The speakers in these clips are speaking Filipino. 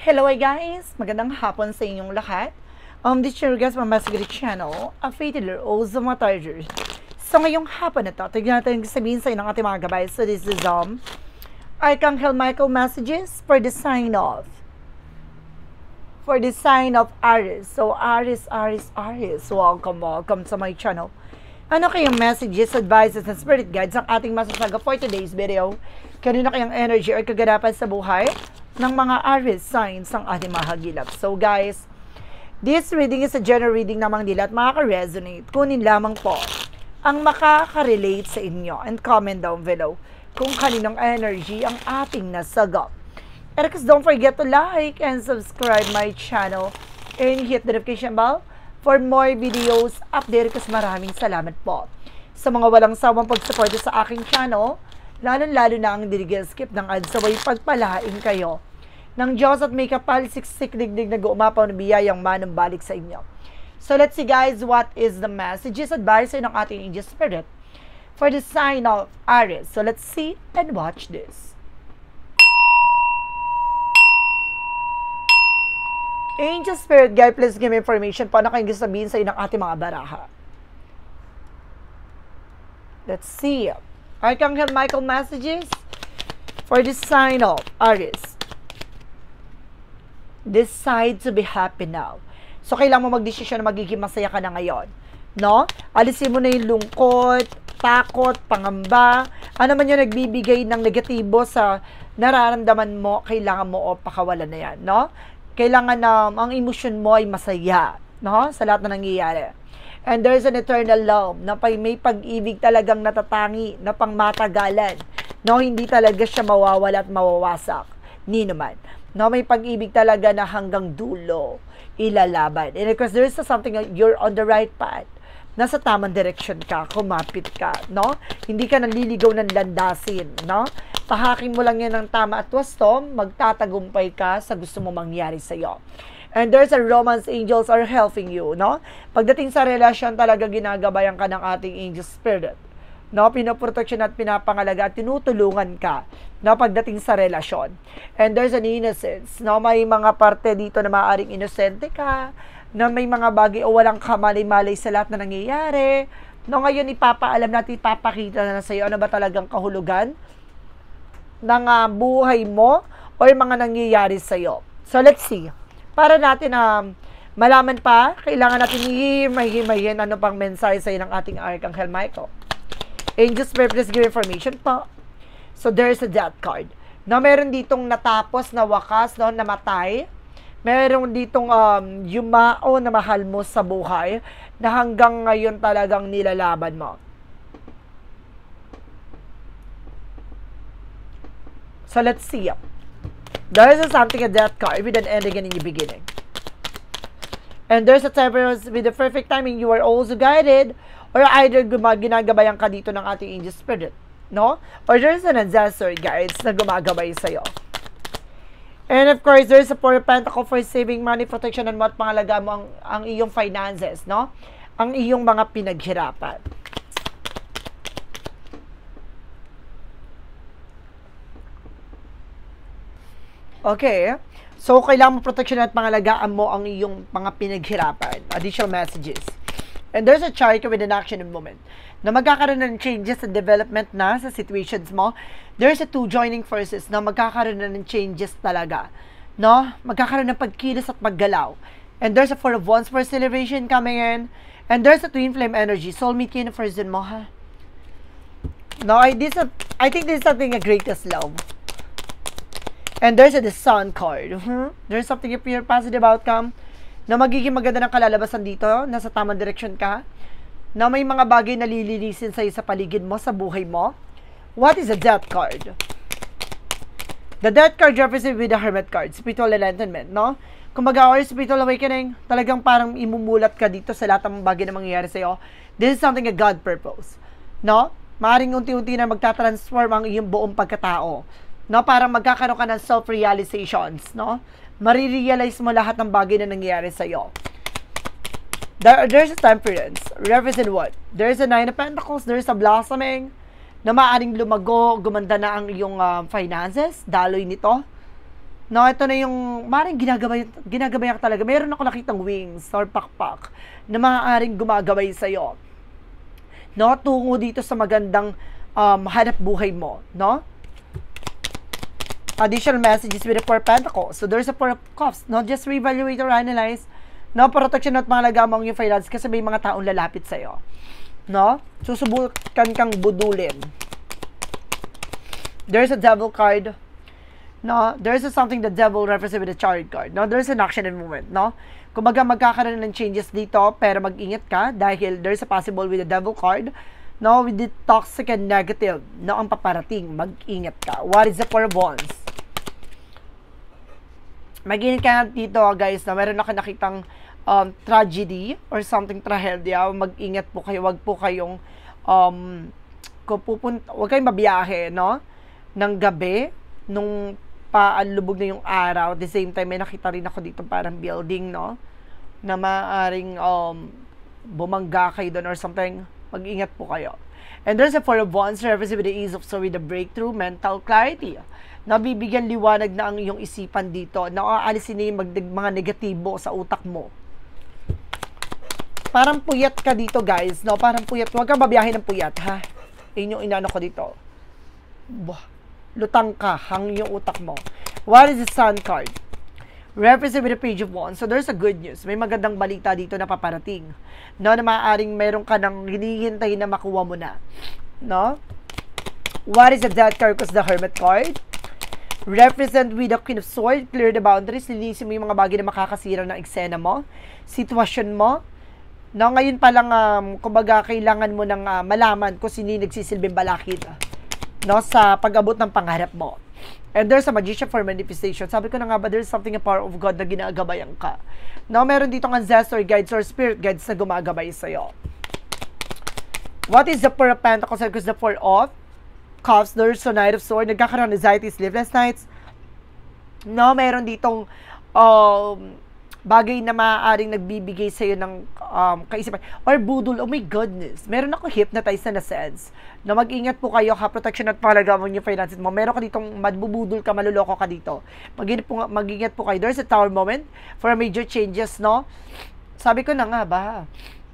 Hello guys! Magandang hapon sa inyong lahat. This is your guys from Masagrid Channel, a faithful also Matarger. So ngayong hapon na to, tignan natin sabihin sa inyo ng ating mga gabay. So this is Archangel Michael messages for the sign of Aries. So Aries, welcome sa my channel. Ano kayong messages, advices, and spirit guides ang ating masasaga for today's video? Kanina kayang energy or kaganapan sa buhay ng mga Aries signs ang ating mahagilap. So guys, this reading is a general reading namang nila at makaka-resonate. Kunin lamang po ang makaka-relate sa inyo and comment down below kung kaninong energy ang ating nasagap. And don't forget to like and subscribe my channel and hit the notification bell for more videos update. Kasi maraming salamat po sa mga walang sawang pagsuporta sa aking channel, lalo na ang skip ng ads, sabay pagpalain kayo ng Diyos at may kapalisiksik digdig na guumapaw na biyayang manumbalik sa inyo. So let's see guys, what is the messages, advice ng ating angel spirit for the sign of Aries. So let's see and watch this. Angel Spirit Guide, please give me information paano kayong sabihin sa inyo ng ating mga baraha. Let's see. Archangel Michael messages for the sign of Aries. Decide to be happy now. So, kailangan mo magdesisyon na magiging masaya ka na ngayon. No? Alisin mo na yung lungkot, takot, pangamba. Ano man yung nagbibigay ng negatibo sa nararamdaman mo, kailangan mo o pakawalan na yan. No? Kailangan na ang emosyon mo ay masaya, no? Sa lahat na nangyayari. And there's an eternal love na may pag-ibig talagang natatangi, na pangmatagalan, no? Hindi talaga siya mawawala at mawawasak, ni naman. No, may pag-ibig talaga na hanggang dulo ilalaban. And because there's something, you're on the right path. Nasa tamang direction ka, kumapit ka, no? Hindi ka naliligaw ng landasin, no? Tahakin mo lang yan ng tama at wasto, magtatagumpay ka sa gusto mo mangyari sa iyo. And there's a romance angels are helping you, no? Pagdating sa relasyon, talaga ginagabayan ka ng ating angel spirit, no? Pinoproteksyon at pinapangalaga at tinutulungan ka, no? Pagdating sa relasyon. And there's an innocence, no? May mga parte dito na maaaring inosente ka, na may mga bagay o walang kamalay-malay sa lahat na nangyayari. No, ngayon ipapaalam natin, ipapakita na sa iyo ano ba talagang kahulugan ng buhay mo o mga nangyayari sa iyo. So let's see. Para natin malaman pa, kailangan natin hihimay-himayin ano pang mensahe sa iyo ng ating Archangel Michael. Angels, please give information po. So there's a death card. No, meron ditong natapos na wakas, no, namatay. Meron ditong yumao na mahal mo sa buhay na hanggang ngayon talagang nilalaban mo. So let's see. There is something a death card with an ending and a beginning. And there's a temperance with the perfect timing. You are also guided or either ginagabayan ka dito ng ating angel spirit, no? Or there's an ancestor guides na gumagabay sa'yo. And of course, there's a Four of Pentacles for saving money, protection, and what pangalaga mo ang iyong finances, no? Ang iyong mga pinaghirapan. Okay. So, kailangan mo protection at pangalagaan mo ang iyong mga pinaghirapan. Additional messages. And there's a chart with an action and moment na magkakaroon ng changes and development na sa situations mo. There's a two joining forces na magkakaroon na ng changes talaga. No? Magkakaroon ng pagkilos at paggalaw. And there's a Four of Wands for celebration coming in. And there's a twin flame energy. Soulmate kayo na person mo, ha? No, I think this is something a greatest love. And there's a the Sun card. There's something a pure positive outcome na magiging maganda ng kalalabasan dito, nasa tamang direction ka, na may mga bagay na lilinisin sa'yo sa paligid mo, sa buhay mo. What is a death card? The death card represents with the Hermit card, spiritual enlightenment, no? Kumbaga, or spiritual awakening, talagang parang imumulat ka dito sa lahat ng bagay na mangyayari sa'yo. This is something a God purpose, no? Maaring unti-unti na magtatransform ang iyong buong pagkatao, no? Parang magkakaroon ka ng self-realizations, no? Marirealize mo lahat ng bagay na nangyayari sa'yo. There's a temperance. Represent what? There's a Nine of Pentacles. There's a blossoming na maaaring lumago, gumanda na ang iyong finances. Daloy nito. No, ito na yung maaaring ginagabay ka talaga. Meron ako nakitang wings or pakpak na maaaring gumagabay sa'yo. No, tungo dito sa magandang hanap buhay mo. No? Additional messages with the Four of Pentacles. So, there's a Four of Cups. No, just reevaluate or analyze. No, protection at mahalaga mo ang yung finance kasi may mga taong lalapit sa'yo. No? Susubukan kang budulin. There's a Devil card. No, there's something the devil represents with the Chariot card. No, there's an action and movement, no? Kumbaga magkakaroon ng changes dito, pero mag-ingat ka dahil there's a possible with the devil card. No, with the toxic and negative, no, ang paparating, mag-ingat ka. What is the Four of Wands? Mag-ingat ka dito, guys, na meron ako nakitang tragedy or something trahedya. Mag-ingat po kayo, wag po kayong wag kayong mabiyahe, no? Ng gabi, nung paanlubog na yung araw. At the same time, may nakita rin ako dito parang building, no? Na maaaring bumangga kayo doon or something. Mag-ingat po kayo. And there's a Four of Wands, represented with the ease of with the breakthrough, mental clarity. Nabibigyan liwanag na ang iyong isipan dito. Naaalisin na yung mga negatibo sa utak mo. Parang puyat ka dito, guys, no? Parang puyat. Huwag kang babiyahe ng puyat, ha? Yun yung inano ko dito. Lutang ka, hang yung utak mo. What is the Sun card? Represent with the Page of Wands. So, there's a good news. May magandang balita dito na paparating. No, na maaaring meron ka nang hinihintay na makuha mo na. No? What is the Death card? Because the Hermit card. Represent with the Queen of Swords. Clear the boundaries. Linisin mo yung mga bagay na makakasira ng eksena mo. Sitwasyon mo. No, ngayon pa lang, kumbaga, kailangan mo nang malaman kung sino yung nagsisilbing balakid. No, sa pag-abot ng pangarap mo. And there's a Magician for manifestation. Sabi ko na nga ba, there's something a power of God na ginagabayan ka. No, meron ditong ancestor guides or spirit guides na gumagabay sa'yo. What is the Four of Pentacles? Because the Four of Cups, there's a Knight of Swords. Nagkakaroon ng anxiety, sleepless nights. No, meron ditong bagay na maaaring nagbibigay sa'yo ng kaisipan. Or budol, oh my goodness. Meron ako hypnotized na sense. Na mag-ingat po kayo, ha, protection at pahalaga mo yung finances mo. Meron ka ditong madbubudol ka, maluloko ka dito. Mag-ingat po kayo. There's a tower moment for major changes, no? Sabi ko na nga ba,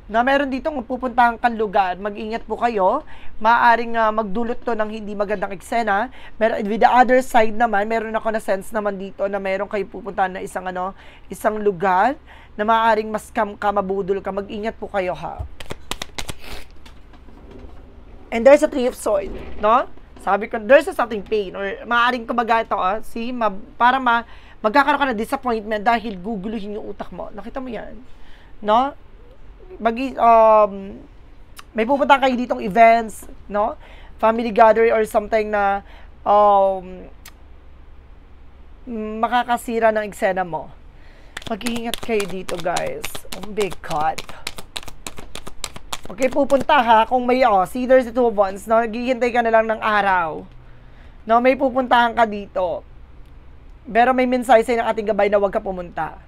na meron dito kung pupuntahan kang lugar, mag-ingat po kayo. Maaaring magdulot to ng hindi magandang eksena. With the other side naman, meron ako na sense naman dito na meron kayo pupuntahan na isang lugar na maaaring mas mabudol ka. Mag-ingat po kayo, ha. And there's a Three of Swords, no? Sabi ko, there's a something pain or maaaring kumbaga ito, magkakaroon ka na disappointment dahil guguluhin yung utak mo. Nakita mo yan? No? May pupunta kayo ditong events, no? Family gathering or something na makakasira ng eksena mo. Mag-iingat kayo dito, guys. Oh, big cut. Okay, pupunta ha. Kung may, see, there's the Two of Wands, no? Naghihintay ka na lang ng araw. No, may pupuntahan ka dito. Pero may mensahe sa'yo ng ating gabay na huwag ka pumunta.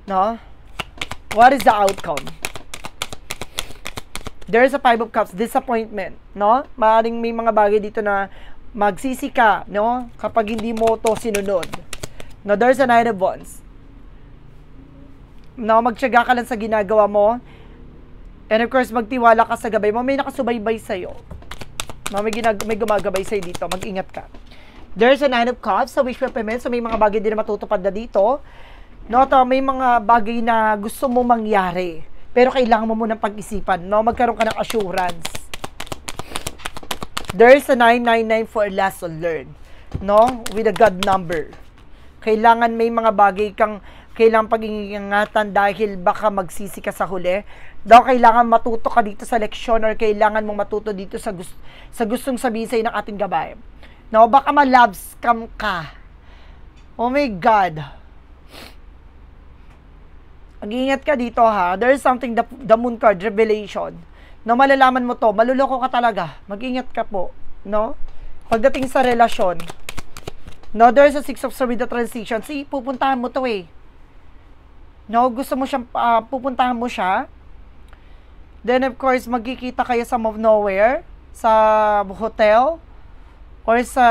No? What is the outcome? There's a Five of Cups, disappointment, no? Maaaring may mga bagay dito na magsisi ka, no? Kapag hindi mo to sinunod. No, there's a Nine of Wands. No, magtiyaga ka lang sa ginagawa mo. And of course, magtiwala ka sa gabay mo. May nakasubaybay sa'yo. No, may gumagabay sa'yo dito. Mag-ingat ka. There's a Nine of Cups sa wish fulfillment. So, may mga bagay din na matutupad na dito. No, may mga bagay na gusto mo mangyari. Pero kailangan mo munang pag-isipan. No, magkaroon ka ng assurance. There's a 999 for a lesson learned. No, with a God number. Kailangan may mga bagay kang kailangan pag-iingatan dahil baka magsisi ka sa huli. Daw kailangan matuto ka dito sa leksyon or kailangan mong matuto dito sa gustong sabihin sa'yo ng ating gabay. No, baka ma-love scam ka. Oh my God. Mag-iingat ka dito, ha. There's something, the Moon card, revelation. No, malalaman mo to, maluloko ka talaga. Mag-ingat ka po. No? Pagdating sa relasyon. No, there's a Six of Swords with the transition. See, pupuntahan mo to eh. No, gusto mo siyang, pupuntahan mo siya. Then, of course, magkikita kayo sa nowhere, sa hotel, or sa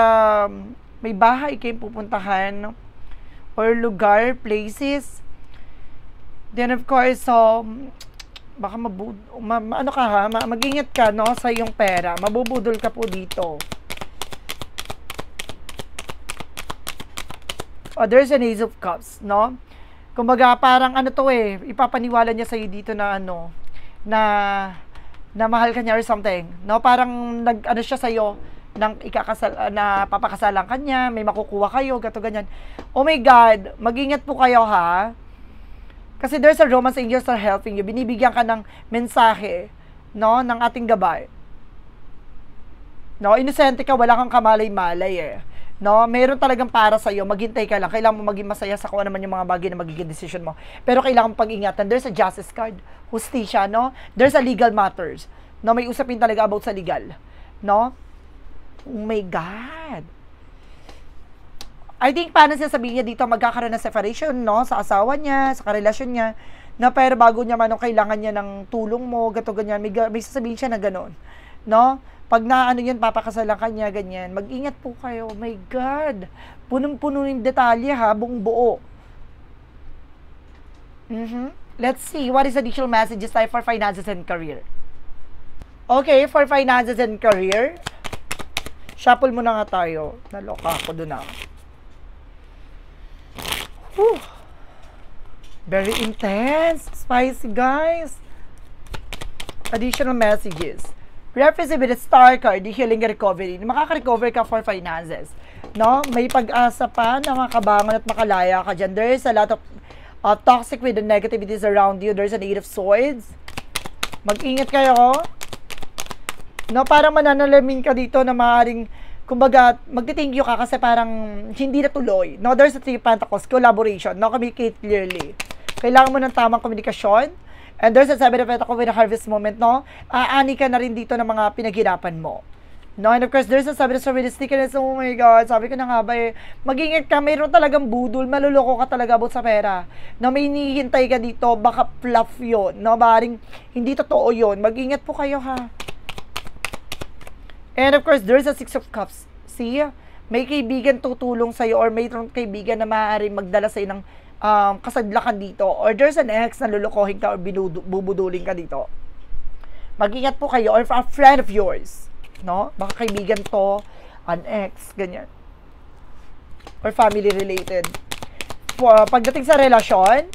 may bahay kayong pupuntahan. or lugar, places. Then of course, baka ano ka ha, mag-ingat ka, no, sa iyong pera. Mabubudol ka po dito. There's an Ace of Cups, no? Kumbaga, parang ano to ipapaniwala niya sa'yo dito na ano, na mahal ka niya or something, no? Parang ano siya sa'yo, nang na papakasalan ka niya, may makukuha kayo, gato ganyan. Oh my God, mag-ingat po kayo ha. Kasi there's a romance angels are helping you. Binibigyan ka ng mensahe, no, ng ating gabay. No, inosente ka, wala kang kamalay-malay No, meron talagang para sa iyo. Maghintay ka lang. Kailangan mo maging masaya sa kung ano man yung mga bagay na magiging decision mo. Pero kailangan mong pag-ingatan. There's a justice card, hustisya, no? There's a legal matters. No, may usapin talaga about sa legal. No? Oh my God. I think paano siya sabihin niya dito magkakaroon ng separation, no? Sa asawa niya, sa karelasyon niya. Na pero bago niya man kailangan niya ng tulong mo, gato ganyan. May sasabihin siya na gano'n. No? Pag na ano yun, papakasalan ka niya, ganyan. Mag-ingat po kayo. Oh my God. Punong-puno yung detalye ha, buong buo. Let's see. What is additional messages tayo for finances and career? Okay, for finances and career. Shuffle muna nga tayo. Naloka ako dun Whew. Very intense. Spicy, guys. Additional messages. Represent with the star card, the healing recovery. Makaka-recover ka for finances. No? May pag-asa pa na makabangon at makalaya ka dyan. There is a lot of toxic with the negativities around you. There's an 8 of swords. Mag-ingat kayo. No? Parang mananalamin ka dito na maaaring, kumbaga, magti-thank you ka kasi parang hindi natuloy. No? There's a 3 of pentacles. Collaboration. No? Communicate clearly. Kailangan mo ng tamang komunikasyon. And there's a 7 of pentacles with a harvest moment, no? Aani ka na rin dito ng mga pinaghirapan mo. No? And of course, there's a 7 of swords with a stickiness. Oh my God, sabi ko na nga ba mag-ingat ka, mayroon talagang budol, maluloko ka talaga about sa pera. No? May hinihintay ka dito, baka fluff yun. No? Baring hindi totoo yun. Mag-ingat po kayo ha. And of course, there's a 6 of cups. See? May kaibigan tutulong sa'yo or may kaibigan na maaaring magdala sa'yo ng kasadlakan dito, or there's an ex na lulukohin ka or bubudulin ka dito. Mag-ingat po kayo, or a friend of yours, no? Baka kaibigan to, an ex, ganyan. Or family related. Pagdating sa relasyon,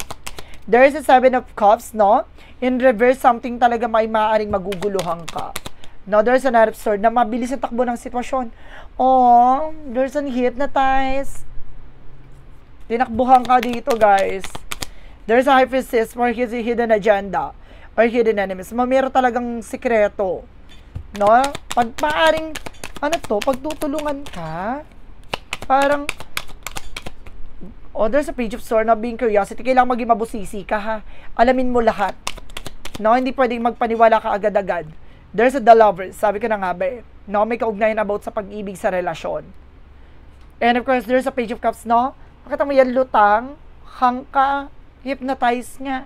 there's a 7 of cups, no? In reverse, something talaga may maaaring maguguluhan ka. No, there's an 9 of swords na mabilis ang takbo ng sitwasyon. Oh, there's an hypnotize. Tinakbuhan ka dito, guys. There's a high priestess for his hidden agenda or hidden enemies. Meron talagang sikreto. No? Pag maaring, pagtutulungan ka, parang, there's a page of sword na being curiosity. Kailangan maging mabusisi ka, ha? Alamin mo lahat. No? Hindi pwedeng magpaniwala ka agad-agad. There's a the lovers. Sabi ko na nga ba No? May kaugnayan about sa pag-ibig sa relasyon. And of course, there's a page of cups, no? Pakita mo yan, lutang, hangka, hypnotize nga.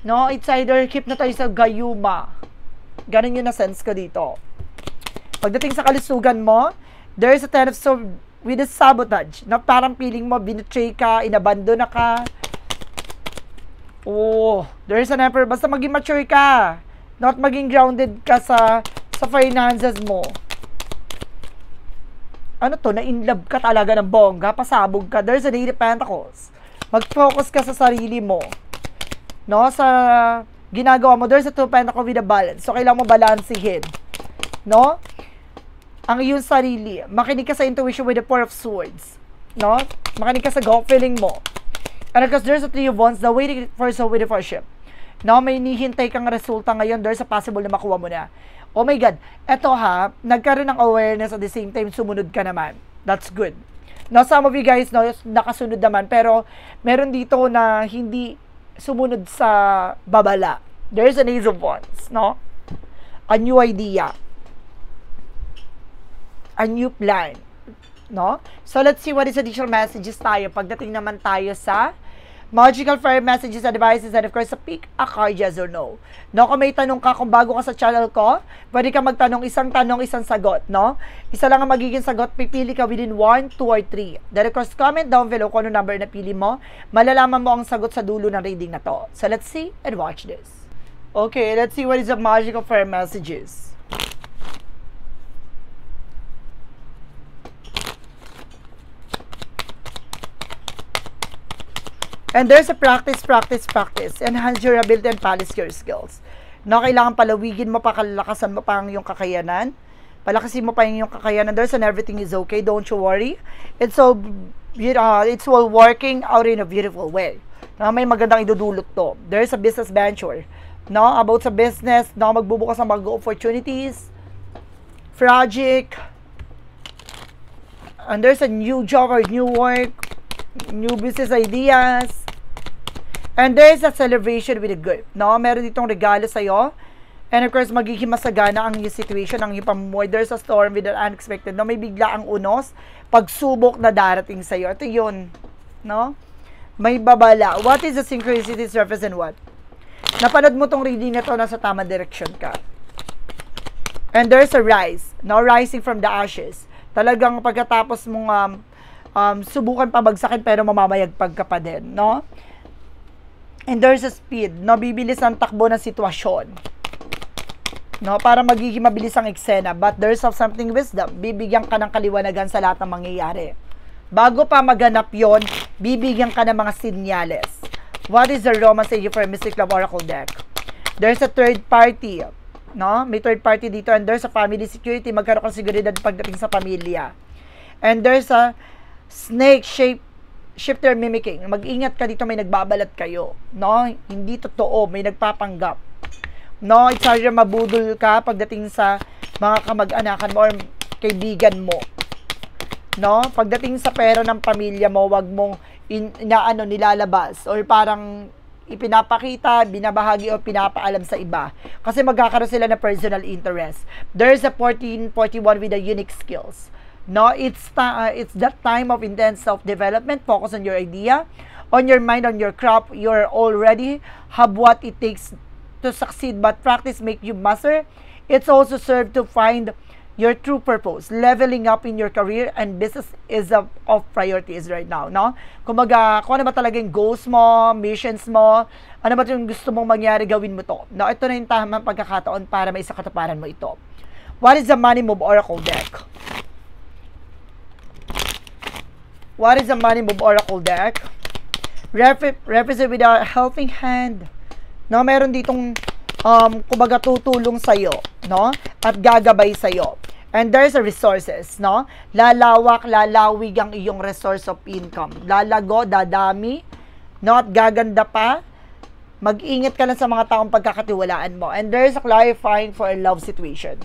No? It's either hypnotize or gayuma. Ganun yun na sense ko dito. Pagdating sa kalusugan mo, there's a 10 of swords with a sabotage. Na parang feeling mo, binetray ka, inabandon na ka. There's an emperor. Basta maging mature ka. Not maging grounded ka sa finances mo. Na-inlove ka talaga ng bongga, pasabog ka. There's a 8 of pentacles. Mag-focus ka sa sarili mo. No? Sa ginagawa mo, there's a 2 of pentacles with a balance. So, kailangan mo balansihin. No? Ang iyong sarili. Makinig ka sa intuition with the 4 of swords. No? Makinig ka sa gut feeling mo. And of course, there's a 3 of wands, the waiting for soul with the worship. No? May hinihintay kang resulta ngayon. There's a possible na makuha mo na. Oh my God, eto ha, nagkaroon ng awareness at the same time, sumunod ka naman. That's good. Now, some of you guys, no, nakasunod naman, pero meron dito na hindi sumunod sa babala. There's an Ace of Wands, no? A new idea. A new plan. No? So, let's see what is additional messages tayo. Pagdating naman tayo sa Magical fire messages, advices, and of course, pick a card, yes or no. No, kung may tanong ka, kung bago ka sa channel ko, pwede ka magtanong, isang tanong, isang sagot, no? Isa lang ang magiging sagot, pipili ka within 1, 2, or 3. Then of course, comment down below kung ano number na pili mo. Malalaman mo ang sagot sa dulo ng reading na to. So let's see and watch this. Okay, let's see what is the magical fire messages. And there's a practice. Enhance your ability and polish your skills. No, kailangan palawigin mo pa, kalakasan mo pa ang iyong kakayanan. Palakasin mo pa yung iyong kakayanan. There's an everything is okay. Don't you worry. It's all working out in a beautiful way. No, may magandang idudulot to. There's a business venture. No, about sa business. No, magbubukas ng mga opportunities. Project. And there's a new job or new work. New business ideas. And there's a celebration with a gift. No? Meron ditong regalo sa'yo. And of course, magiging masagana ang yung situation, ang yung pamumoy. There's a storm with an unexpected. No? May bigla ang unos. Pagsubok na darating sa'yo. Ito yun. No? May babala. What is the synchronicities represent what? Napanood mo tong reading na to, nasa tamang direction ka. And there's a rise. No? Rising from the ashes. Talagang pagkatapos mong subukan pabagsakin pero mamamayagpag ka pa din, no? And there's a speed, no? Bibilis ang takbo ng sitwasyon, no? Para magiging mabilis ang eksena, but there's something wisdom. Bibigyan ka ng kaliwanagan sa lahat ng mangyayari. Bago pa maganap yon, bibigyan ka ng mga sinyales. What is the romance say for Mystic Love Oracle deck? There's a third party, no? May third party dito, and there's a family security. Magkaroon ka seguridad pagdating sa pamilya. And there's a snake shape shifter mimicking. Mag-ingat ka dito, may nagbabalat kayo, no? Hindi totoo, may nagpapanggap, no? It's hard mabudol ka pagdating sa mga kamag-anakan mo or kaibigan mo, no? Pagdating sa pera ng pamilya mo, wag mong nilalabas or parang ipinapakita, binabahagi o pinapaalam sa iba kasi magkakaroon sila ng personal interest. There's a 1441 with the unique skills. No, it's that time of intense self-development. Focus on your idea, on your mind, on your craft. You're already have what it takes to succeed, but practice make you master. It's also served to find your true purpose. Leveling up in your career and business is of priorities right now, no? Kumaga, kung ano ba talaga yung goals mo, missions mo, ano ba yung gusto mong mangyari, gawin mo to. No, ito na yung tamang pagkakataon para may isakatuparan mo ito. What is the Money Move Oracle deck? What is the Money Move Oracle deck? Represent with a helping hand. No, meron ditong kumbaga tutulong sa'yo, no? At gagabay sa'yo. And there's a resources, no? Lalawig ang iyong resource of income. Lalago, dadami, no? At gaganda pa. Mag-ingat ka lang sa mga taong pagkakatiwalaan mo. And there's a clarifying for a love situation.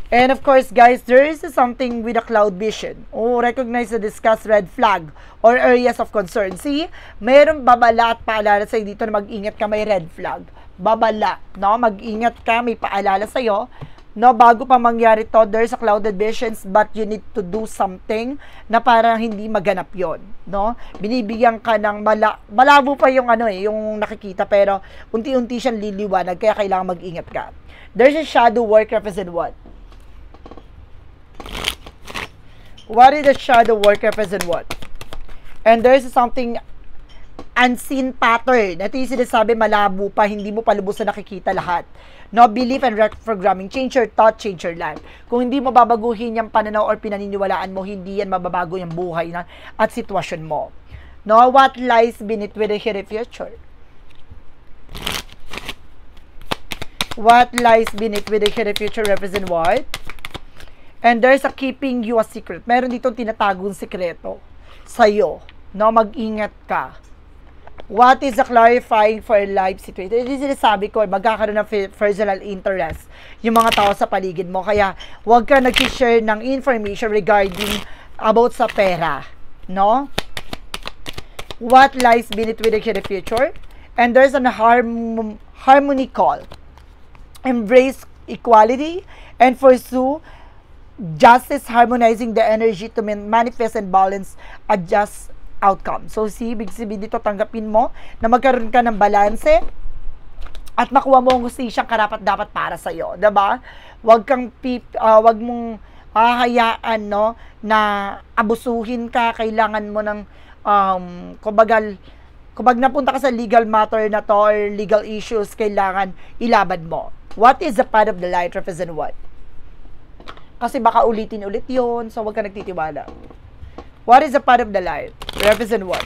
And of course, guys, there is something with a cloud vision. Oh, recognize the discuss red flag or areas of concern. See, mayroong babala at paalala sa'yo dito na mag-ingat ka, may red flag. Babala, no? Mag-ingat ka, may paalala sa'yo. No, bago pa mangyari to, there's a clouded visions, but you need to do something na parang hindi maganap yon, no? Binibigyan ka ng malabo pa yung yung nakikita, pero unti-unti siyang liliwanag, kaya kailangan mag-ingat ka. There's a shadow work represent what? What is the shadow work represent what? And there's something unseen pattern. Ito yung sinasabi, malabo pa, hindi mo palubos na nakikita lahat. No, belief and reprogramming. Change your thought, change your life. Kung hindi mo babaguhin yung pananaw or pinaniniwalaan mo, hindi yan mababago yung buhay na at sitwasyon mo. No, what lies beneath with the hidden future? What lies beneath with the hidden future represent what? And there's a keeping you a secret. Meron ditong tinatagong sikreto sa'yo. No, mag-ingat ka. What is the clarifying for life situation? Ito yung sinasabi ko, magkakaroon ng personal interest yung mga tao sa paligid mo. Kaya, huwag ka nag-share ng information regarding about sa pera. No? What lies beneath with the future? And there's an harmony call. Embrace equality and pursue Justice, harmonizing the energy to manifest and balance a just outcome. So, ibig sabihin dito, tanggapin mo na magkaroon ka ng balanse at makuha mo ang gustisyang karapat-dapat para sa iyo, 'di ba? Huwag mong hahayaan, no, na abusuhin ka. Kailangan mo ng kumbaga napunta ka sa legal matter na to or legal issues, kailangan ilaban mo. What is the path of the light represent what? Kasi baka ulitin-ulit yun, so huwag ka nagtitiwala. What is the path of the light? Represent what?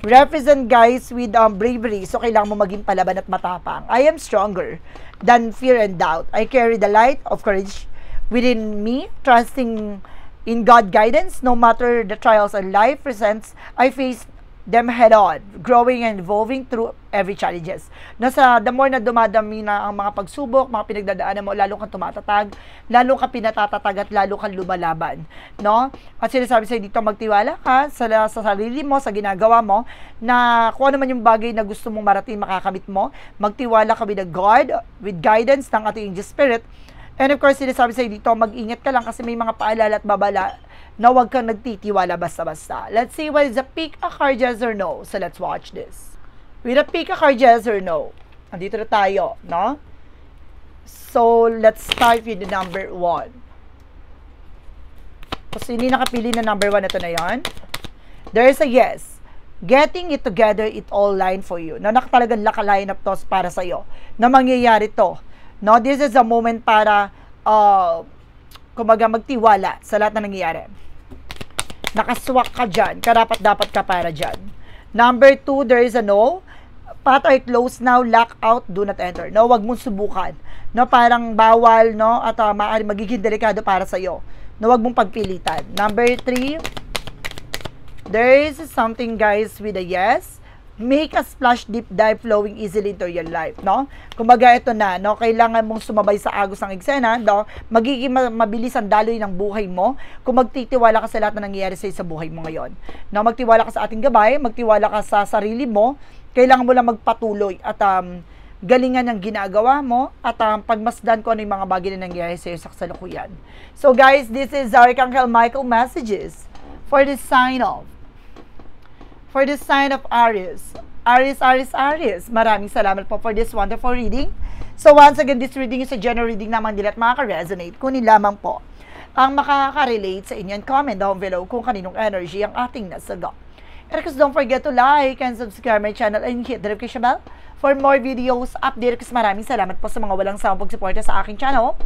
Represent, guys, with bravery. So, kailangan mo maging palaban at matapang. I am stronger than fear and doubt. I carry the light of courage within me, trusting in God guidance. No matter the trials of life presents, I face them head on, growing and evolving through every challenges. The more na dumadami na ang mga pagsubok, mga pinagdadaanan mo, lalo kang tumatatag, lalo kang pinatatatag at lalo kang lumalaban, no? At sinasabi sa'yo dito, magtiwala ka sa sarili mo, sa ginagawa mo, na kung ano man yung bagay na gusto mong marating, makakamit mo, magtiwala ka with God, with guidance ng ating Angel Spirit. And of course, sinasabi sa'yo dito, mag-ingat ka lang kasi may mga paalala at babala na huwag kang nagtitiwala basta-basta. Let's see what is the pick a card, yes or no. So, let's watch this. With a pick a card, yes or no. Andito na tayo, no? So, let's start with the number 1. Kasi hindi nakapili na number 1 na ito na yan. There is a yes. Getting it together, it all line for you. Na nakatalagang naka-line up to para sa'yo. Na mangyayari to. No, this is a moment para kumbaga magtiwala sa lahat na nangyayari. Nakaswak ka dyan. Karapat-dapat ka para dyan. Number 2, there is a no. Path are closed now. Lock out. Do not enter. No, wag mong subukan. No, parang bawal, no? At maaari magiging delikado para sa'yo. No, wag mong pagpilitan. Number 3, there is something, guys, with a yes. Make a splash, deep dive, flowing easily into your life, no? Kumbaga ito na, no? Kailangan mong sumabay sa agos ng eksena, no? Magiging mabilis ang daloy ng buhay mo kung magtitiwala ka sa lahat na nangyayari sa buhay mo ngayon. No? Magtiwala ka sa ating gabay, magtiwala ka sa sarili mo, kailangan mo lang magpatuloy at galingan ng ginagawa mo at pagmasdan ko ano yung mga bagay na nangyayari sa iyo sa kasalukuyan. So guys, this is Archangel Michael messages for the sign of Aries. Aries. Maraming salamat po for this wonderful reading. So once again, this reading is a general reading naman nila at makaka-resonate. Kunin lamang po ang makaka-relate sa inyo. Comment down below kung kaninong energy ang ating nasagot. And because don't forget to like and subscribe my channel and hit the notification bell for more videos update. Kasi maraming salamat po sa mga walang sawang pagsuporta sa aking channel.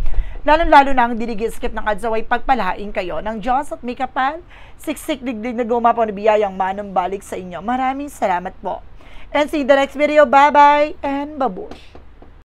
Lalo-lalo na ang skip ng ads away pagpalahain kayo ng Diyos at may kapal, siksik digdig na gumapo na biyayang manumbalik sa inyo. Maraming salamat po. And see you in the next video. Bye-bye and babush!